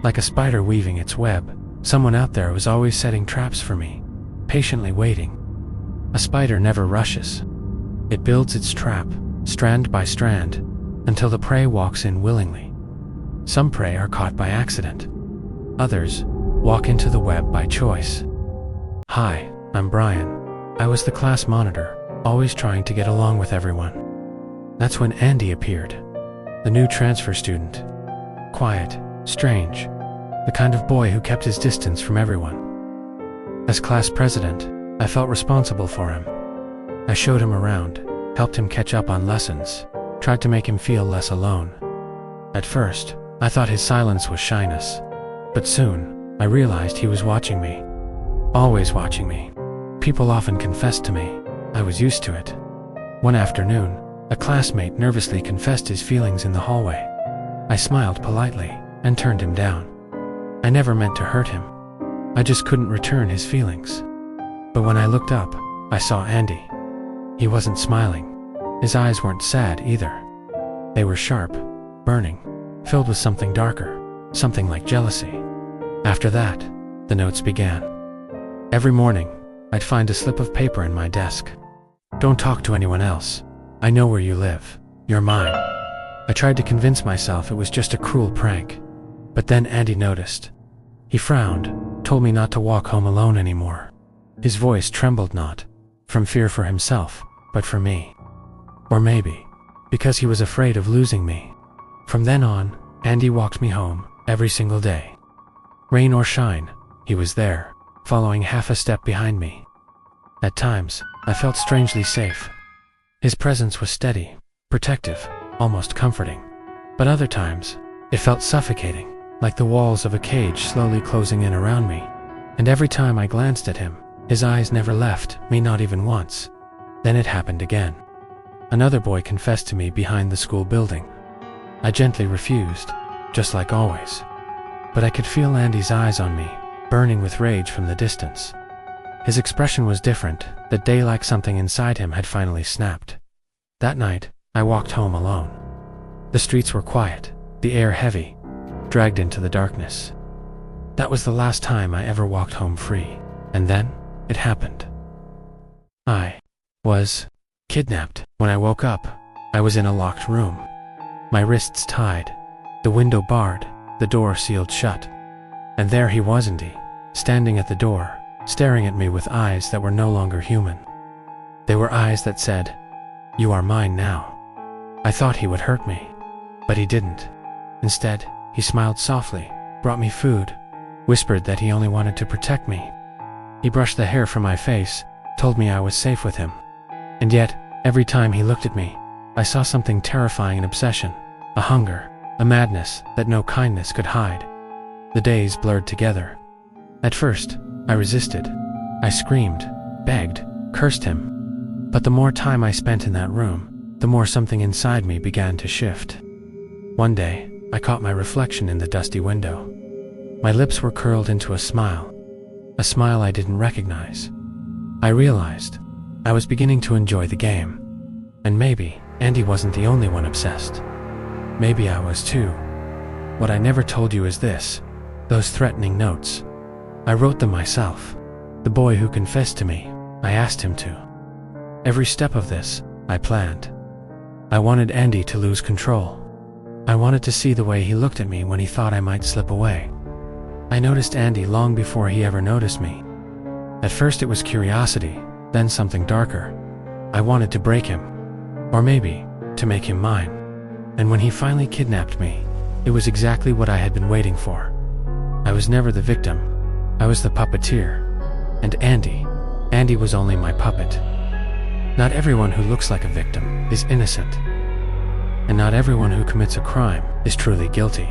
Like a spider weaving its web, someone out there was always setting traps for me, patiently waiting. A spider never rushes. It builds its trap, strand by strand, until the prey walks in willingly. Some prey are caught by accident. Others walk into the web by choice. Hi, I'm Brian. I was the class monitor, always trying to get along with everyone. That's when Andy appeared, the new transfer student. Quiet, strange, the kind of boy who kept his distance from everyone. As class president, I felt responsible for him. I showed him around, helped him catch up on lessons, tried to make him feel less alone. At first, I thought his silence was shyness, but soon, I realized he was watching me. Always watching me. People often confessed to me. I was used to it. One afternoon, a classmate nervously confessed his feelings in the hallway. I smiled politely and turned him down. I never meant to hurt him. I just couldn't return his feelings. But when I looked up, I saw Andy. He wasn't smiling. His eyes weren't sad either. They were sharp, burning, filled with something darker, something like jealousy. After that, the notes began. Every morning, I'd find a slip of paper in my desk. Don't talk to anyone else. I know where you live. You're mine. I tried to convince myself it was just a cruel prank. But then Andy noticed. He frowned, told me not to walk home alone anymore. His voice trembled not from fear for himself, but for me. Or maybe, because he was afraid of losing me. From then on, Andy walked me home every single day. Rain or shine, he was there, following half a step behind me. At times, I felt strangely safe. His presence was steady, protective, almost comforting. But other times, it felt suffocating, like the walls of a cage slowly closing in around me. And every time I glanced at him, his eyes never left me, not even once. Then it happened again. Another boy confessed to me behind the school building. I gently refused, just like always. But I could feel Andy's eyes on me, burning with rage from the distance. His expression was different, that day, like something inside him had finally snapped. That night, I walked home alone. The streets were quiet, the air heavy, dragged into the darkness. That was the last time I ever walked home free, and then it happened. I was kidnapped. When I woke up, I was in a locked room. My wrists tied, the window barred, the door sealed shut. And there he was, Andy, standing at the door, staring at me with eyes that were no longer human. They were eyes that said, "You are mine now." I thought he would hurt me, but he didn't. Instead, he smiled softly, brought me food, whispered that he only wanted to protect me. He brushed the hair from my face, told me I was safe with him. And yet, every time he looked at me, I saw something terrifying, an obsession, a hunger, a madness that no kindness could hide. The days blurred together. At first, I resisted. I screamed, begged, cursed him. But the more time I spent in that room, the more something inside me began to shift. One day, I caught my reflection in the dusty window. My lips were curled into a smile I didn't recognize. I realized I was beginning to enjoy the game. And maybe Andy wasn't the only one obsessed. Maybe I was too. What I never told you is this: those threatening notes. I wrote them myself. The boy who confessed to me, I asked him to. Every step of this, I planned. I wanted Andy to lose control. I wanted to see the way he looked at me when he thought I might slip away. I noticed Andy long before he ever noticed me. At first it was curiosity, then something darker. I wanted to break him. Or maybe, to make him mine. And when he finally kidnapped me, it was exactly what I had been waiting for. I was never the victim. I was the puppeteer. And Andy was only my puppet. Not everyone who looks like a victim is innocent. And not everyone who commits a crime is truly guilty.